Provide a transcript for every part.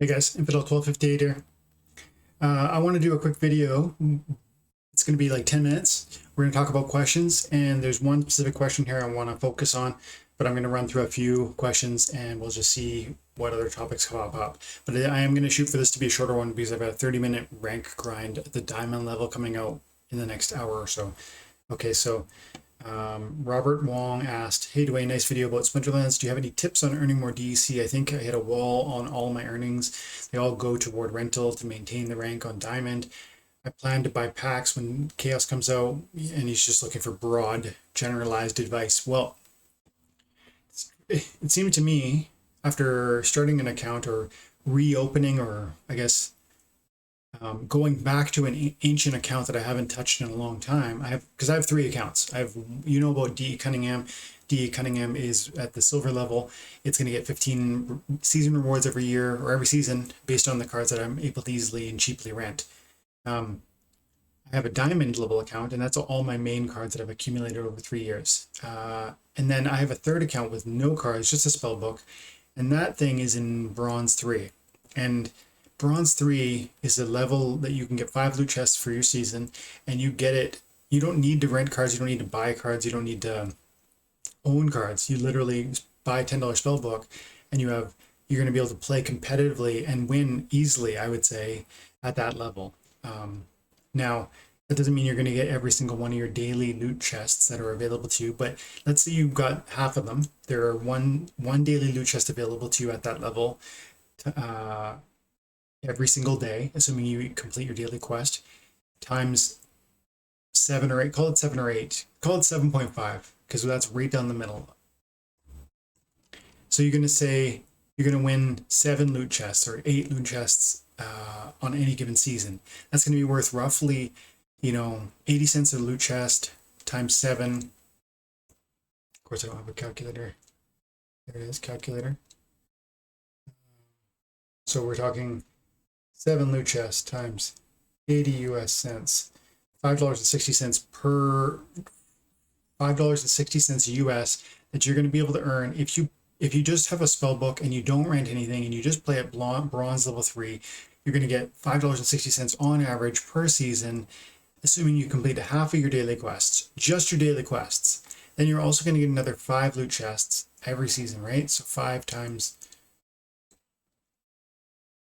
Hey guys, Infidel 1258 here. I want to do a quick video. It's going to be like 10 minutes. We're going to talk about questions, and there's one specific question here I want to focus on, but I'm going to run through a few questions and we'll just see what other topics come up. But I am going to shoot for this to be a shorter one because I've got a 30-minute rank grind at the diamond level coming out in the next hour or so. Okay, so Robert Wong asked, "Hey Dwayne, nice video about Splinterlands. Do you have any tips on earning more DEC? I think I hit a wall on all my earnings. They all go toward rental to maintain the rank on Diamond. I plan to buy packs when Chaos comes out," and he's just looking for broad, generalized advice. Well, it seemed to me after starting an account or reopening, or I guess going back to an ancient account that I haven't touched in a long time. I have 3 accounts. I have, about DE Cunningham. DE Cunningham is at the silver level. It's going to get 15 season rewards every year or every season based on the cards that I'm able to easily and cheaply rent. I have a diamond level account, and that's all my main cards that I've accumulated over 3 years. And then I have a third account with no cards, just a spell book, and that thing is in bronze 3. And Bronze 3 is a level that you can get 5 loot chests for your season, and you get it. You don't need to rent cards, you don't need to buy cards, you don't need to own cards. You literally buy a $10 spell book, and you're going to be able to play competitively and win easily, I would say, at that level. Now, that doesn't mean you're going to get every single one of your daily loot chests that are available to you, but let's say you've got half of them. There are one daily loot chest available to you at that level every single day, assuming you complete your daily quest, times 7 or 8, call it 7 or 8, call it 7.5, because that's right down the middle. So you're going to say you're going to win 7 loot chests or 8 loot chests on any given season. That's going to be worth roughly, 80 cents a loot chest times 7. Of course, I don't have a calculator. There it is, calculator. So we're talking 7 loot chests times 80 US cents, $5.60 per $5.60 US that you're going to be able to earn if you just have a spell book and you don't rent anything and you just play at bronze level 3. You're going to get $5.60 on average per season, assuming you complete half of your daily quests, just your daily quests. Then you're also going to get another 5 loot chests every season, right? So 5 times,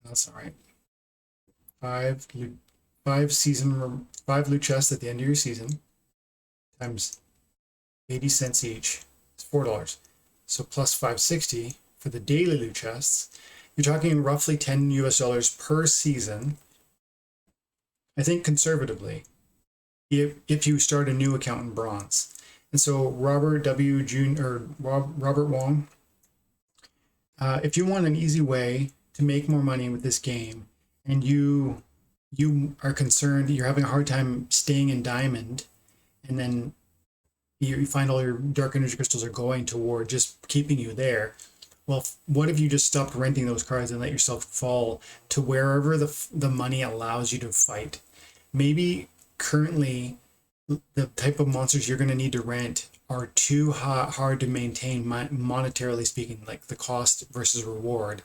that's all right, 5 loot chests at the end of your season times 80 cents each. It's $4. So plus 560 for the daily loot chests. You're talking roughly $10 US per season. I think conservatively, if you start a new account in bronze. And so Robert Wong, if you want an easy way to make more money with this game, and you are concerned, you're having a hard time staying in diamond, and then you find all your dark energy crystals are going toward just keeping you there. Well, what if you just stopped renting those cards and let yourself fall to wherever the money allows you to fight? Maybe currently the type of monsters you're going to need to rent are too hard to maintain monetarily speaking, like the cost versus reward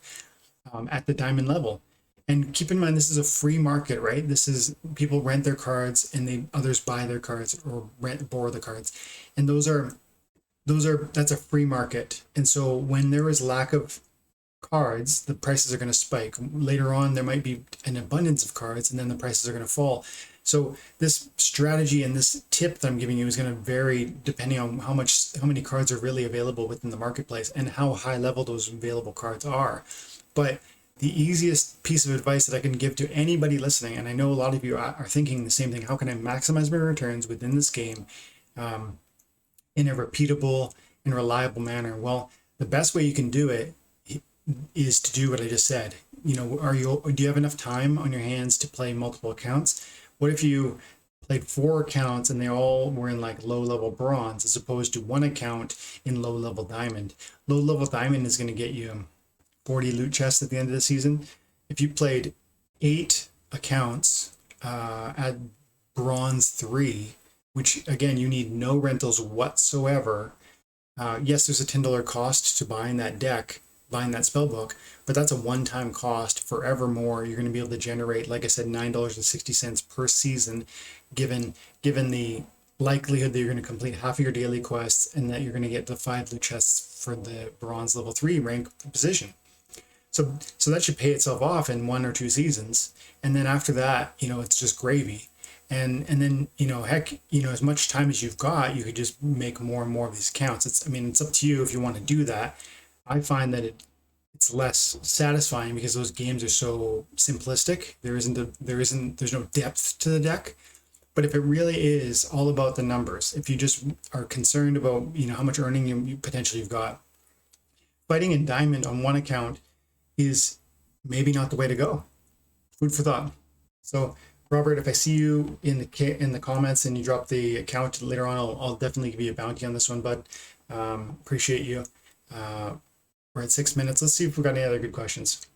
at the diamond level. And keep in mind, this is a free market, right? This is people rent their cards and others buy their cards or borrow the cards. And that's a free market. And so when there is lack of cards, the prices are going to spike. Later on, there might be an abundance of cards and then the prices are going to fall. So this strategy and this tip that I'm giving you is going to vary depending on how many cards are really available within the marketplace and how high level those available cards are. But the easiest piece of advice that I can give to anybody listening, and I know a lot of you are thinking the same thing, how can I maximize my returns within this game in a repeatable and reliable manner? Well, the best way you can do it is to do what I just said. Do you have enough time on your hands to play multiple accounts? What if you played 4 accounts and they all were in like low level bronze as opposed to 1 account in low level diamond? Low level diamond is going to get you 40 loot chests at the end of the season. If you played 8 accounts at bronze 3, which again, you need no rentals whatsoever. Yes, there's a $10 cost to buying that deck, buying that spell book, but that's a one-time cost. Forevermore, you're going to be able to generate, like I said, $9.60 per season, given the likelihood that you're going to complete half of your daily quests and that you're going to get the 5 loot chests for the bronze level 3 rank position. So that should pay itself off in 1 or 2 seasons, and then after that, it's just gravy. And then heck, as much time as you've got, you could just make more and more of these accounts. It's up to you if you want to do that. I find that it's less satisfying because those games are so simplistic. There's no depth to the deck. But if it really is all about the numbers, if you just are concerned about how much earning you potentially you've got, fighting in diamond on one account is maybe not the way to go. Food for thought. So Robert, if I see you in the comments and you drop the account later on, I'll definitely give you a bounty on this one, bud. Appreciate you. We're at 6 minutes. Let's see if we've got any other good questions.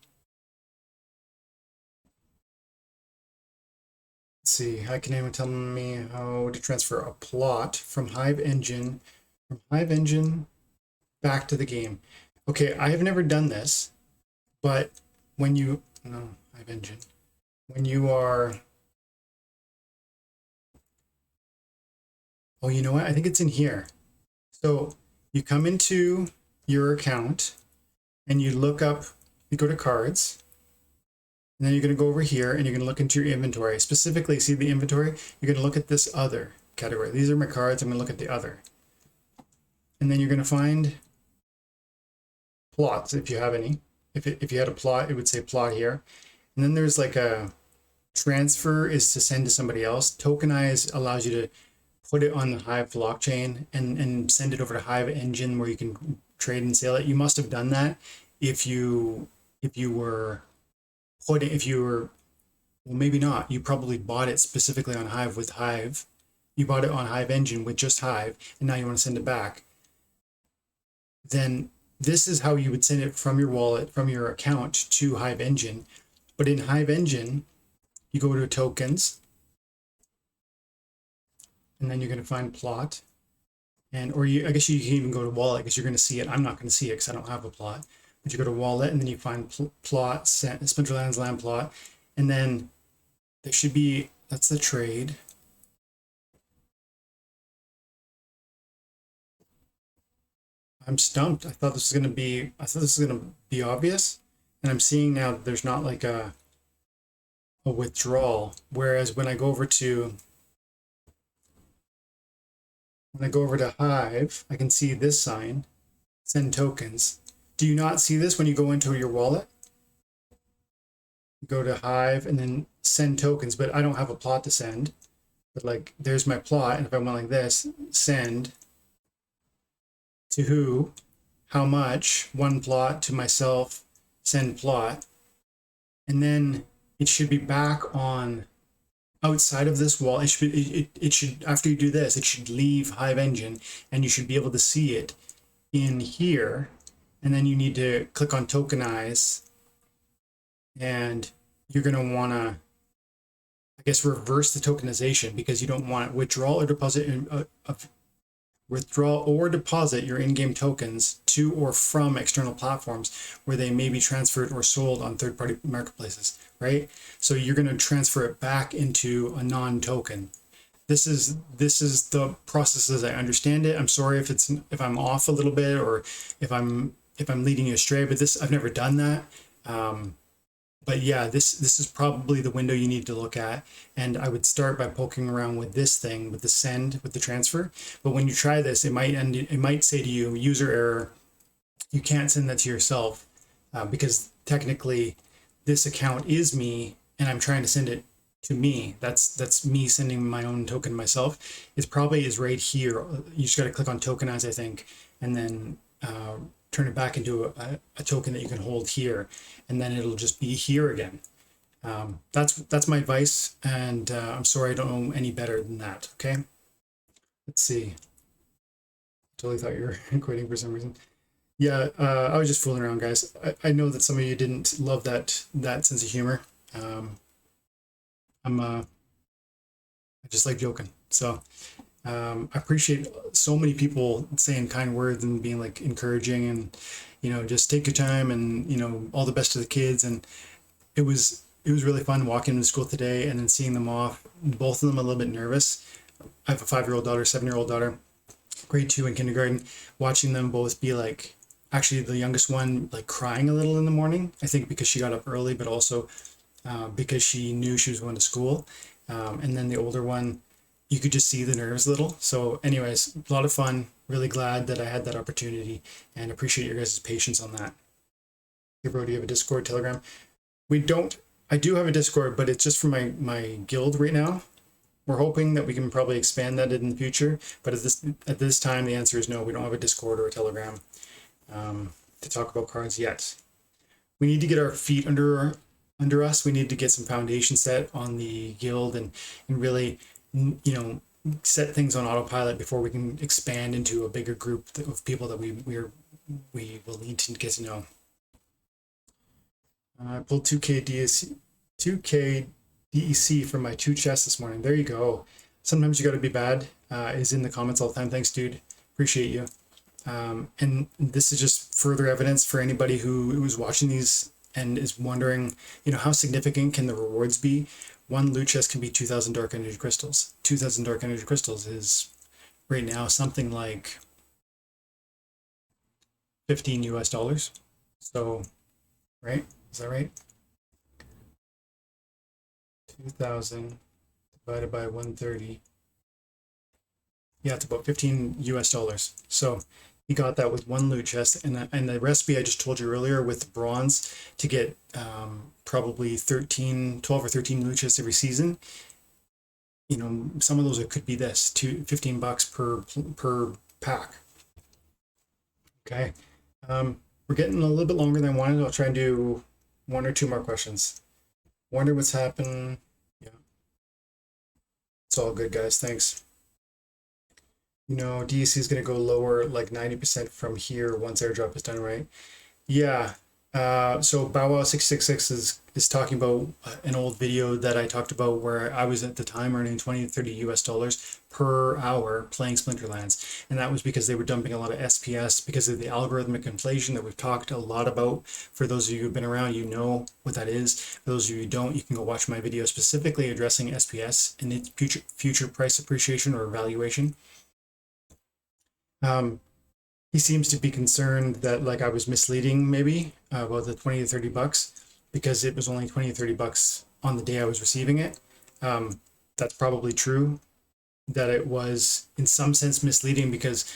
Let's see. Hi, can anyone tell me how to transfer a plot from Hive Engine back to the game? Okay, I have never done this, but when you are, oh, you know what? I think it's in here. So you come into your account and you look up, you go to cards, and then you're going to go over here and you're going to look into your inventory. Specifically, see the inventory? You're going to look at this other category. These are my cards. I'm going to look at the other. And then you're going to find plots if you have any. If you had a plot, it would say plot here. And then there's like a transfer is to send to somebody else. Tokenize allows you to put it on the Hive blockchain and send it over to Hive Engine where you can trade and sell it. You must have done that if you were, well, maybe not. You probably bought it specifically on Hive with Hive. You bought it on Hive Engine with just Hive, and now you want to send it back. Then this is how you would send it from your wallet, from your account to Hive Engine. But in Hive Engine, you go to tokens, and then you're going to find plot. I guess you can even go to wallet because you're going to see it. I'm not going to see it because I don't have a plot. But you go to wallet and then you find plot, Splinterlands land plot. And then there should be, that's the trade. I'm stumped. I thought this was going to be obvious. And I'm seeing now that there's not like a withdrawal. Whereas when I go over to Hive, I can see this sign, send tokens. Do you not see this when you go into your wallet? You go to Hive and then send tokens, but I don't have a plot to send. But like, there's my plot, and if I went like this, send to who, how much, one plot to myself, send plot, and then it should be back on outside of this wall. It should after you do this, it should leave Hive Engine, and you should be able to see it in here. And then you need to click on tokenize, and you're going to want to, I guess, reverse the tokenization because you don't want withdrawal or deposit your in-game tokens to or from external platforms where they may be transferred or sold on third-party marketplaces, right? So you're going to transfer it back into a non-token. This is the process as I understand it. I'm sorry if I'm off a little bit or if I'm leading you astray, but I've never done that. But yeah, this is probably the window you need to look at. And I would start by poking around with this thing, with the send, with the transfer. But when you try this, it might say to you, user error, you can't send that to yourself because technically this account is me and I'm trying to send it to me. That's me sending my own token myself. It probably is right here. You just got to click on tokenize, I think, and then turn it back into a token that you can hold here, and then it'll just be here again. That's my advice, and I'm sorry I don't know any better than that. Okay, let's see. Totally thought you were quitting for some reason. Yeah, I was just fooling around, guys. I know that some of you didn't love that sense of humor. I just like joking. So I appreciate so many people saying kind words and being like encouraging and, just take your time and, all the best to the kids. And it was really fun walking to school today and then seeing them off. Both of them a little bit nervous. I have a 5-year-old daughter, 7-year-old daughter, grade 2 in kindergarten. Watching them both be like, actually the youngest one like crying a little in the morning. I think because she got up early, but also because she knew she was going to school. And then the older one, you could just see the nerves a little. So, anyways, a lot of fun. Really glad that I had that opportunity and appreciate your guys' patience on that. Hey, bro, do you have a Discord, Telegram? We don't. I do have a Discord, but it's just for my guild right now. We're hoping that we can probably expand that in the future, but at this time the answer is no. We don't have a Discord or a Telegram to talk about cards yet. We need to get our feet under us. We need to get some foundation set on the guild and really set things on autopilot before we can expand into a bigger group of people that we will need to get to know. I pulled 2K DEC from my 2 chests this morning. There you go. Sometimes you got to be bad. Is in the comments all the time. Thanks, dude. Appreciate you. And this is just further evidence for anybody who is watching these and is wondering, how significant can the rewards be? One loot chest can be 2,000 dark energy crystals. 2,000 dark energy crystals is right now something like $15 US. So, right? Is that right? 2,000 divided by 130. Yeah, it's about $15 US. So he got that with one loot chest, and the recipe I just told you earlier with bronze to get probably 12 or 13 loot chests every season. Some of those it could be this $15 per pack. Okay, we're getting a little bit longer than I wanted. I'll try and do 1 or 2 more questions. Wonder what's happened. Yeah, it's all good, guys. Thanks. DEC is going to go lower like 90% from here once airdrop is done, right? Yeah. So BowWow666 is talking about an old video that I talked about where I was at the time earning 20 to 30 US per hour playing Splinterlands. And that was because they were dumping a lot of SPS because of the algorithmic inflation that we've talked a lot about. For those of you who've been around, you know what that is. For those of you who don't, you can go watch my video specifically addressing SPS and its future price appreciation or valuation. He seems to be concerned that like I was misleading maybe about the 20 to 30 bucks because it was only 20 to 30 bucks on the day I was receiving it. That's probably true, that it was in some sense misleading because,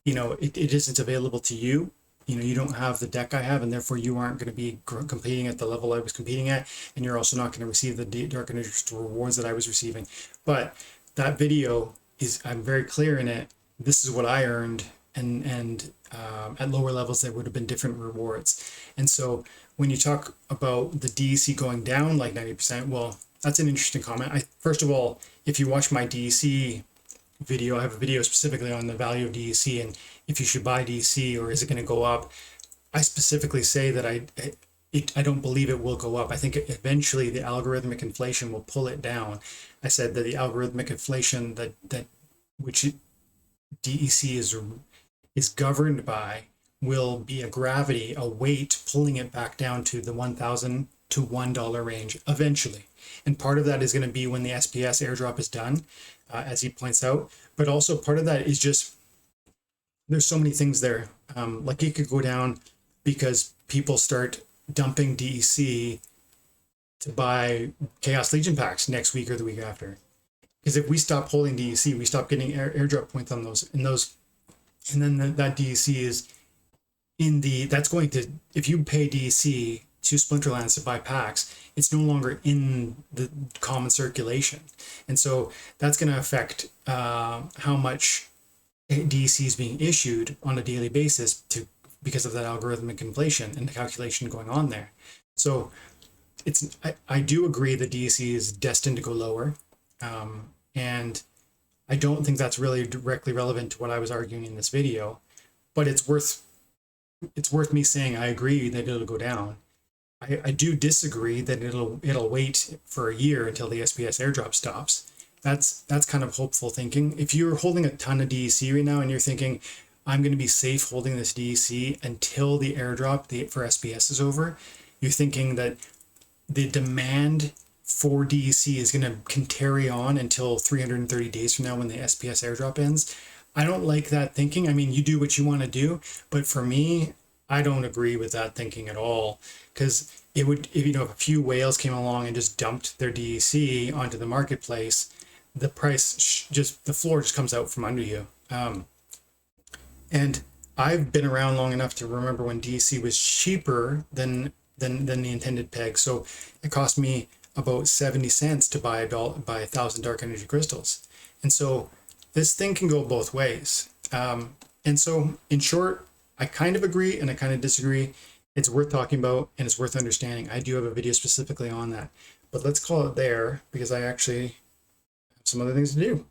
it isn't available to you. You don't have the deck I have, and therefore you aren't going to be competing at the level I was competing at, and you're also not going to receive the dark energy rewards that I was receiving. But that video I'm very clear in it. This is what I earned, and at lower levels there would have been different rewards. And so when you talk about the DEC going down like 90%, well, that's an interesting comment. First of all, if you watch my DEC video, I have a video specifically on the value of DEC and if you should buy DEC or is it going to go up. I specifically say that I don't believe it will go up. I think eventually the algorithmic inflation will pull it down. I said that the algorithmic inflation which DEC is governed by will be a gravity, a weight pulling it back down to the $1,000 to $1 range eventually. And part of that is going to be when the SPS airdrop is done, as he points out. But also part of that is just there's so many things there. Like it could go down because people start dumping DEC to buy Chaos Legion packs next week or the week after. Because if we stop holding DEC, we stop getting airdrop points on those, and then that DEC is that's going to, if you pay DEC to Splinterlands to buy packs, it's no longer in the common circulation. And so that's going to affect how much DEC is being issued on a daily basis because of that algorithmic inflation and the calculation going on there. So I do agree that DEC is destined to go lower. And I don't think that's really directly relevant to what I was arguing in this video, but it's worth me saying I agree that it'll go down. I do disagree that it'll wait for a year until the SPS airdrop stops, that's kind of hopeful thinking. If you're holding a ton of DEC right now and you're thinking, I'm going to be safe holding this DEC until the airdrop for SPS is over, you're thinking that the demand for DEC is going to can carry on until 330 days from now when the SPS airdrop ends. I don't like that thinking. I mean, you do what you want to do, but for me, I don't agree with that thinking at all, because it would, if you know, if a few whales came along and just dumped their DEC onto the marketplace, the price just, the floor just comes out from under you. And I've been around long enough to remember when DEC was cheaper than the intended peg. So it cost me about 70 cents to buy 1,000 dark energy crystals. And so this thing can go both ways. And so in short, I kind of agree and I kind of disagree. It's worth talking about and it's worth understanding. I do have a video specifically on that, but let's call it there because I actually have some other things to do.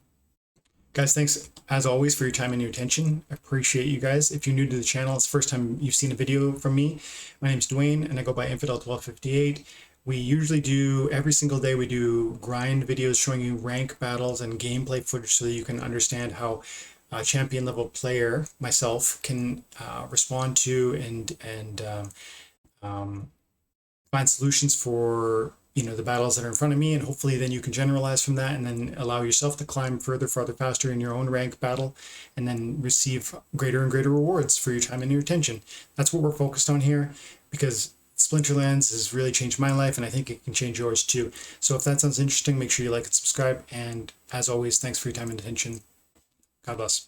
Guys, thanks as always for your time and your attention. I appreciate you guys. If you're new to the channel, it's the first time you've seen a video from me. My name is Dwayne and I go by Infidel1258. We usually do, every single day we do grind videos showing you rank battles and gameplay footage so that you can understand how a champion level player, myself, can respond to and find solutions for the battles that are in front of me, and hopefully then you can generalize from that and then allow yourself to climb further, faster in your own rank battle, and then receive greater and greater rewards for your time and your attention. That's what we're focused on here, because Splinterlands has really changed my life, and I think it can change yours too. So if that sounds interesting, make sure you like and subscribe, and as always, thanks for your time and attention. God bless.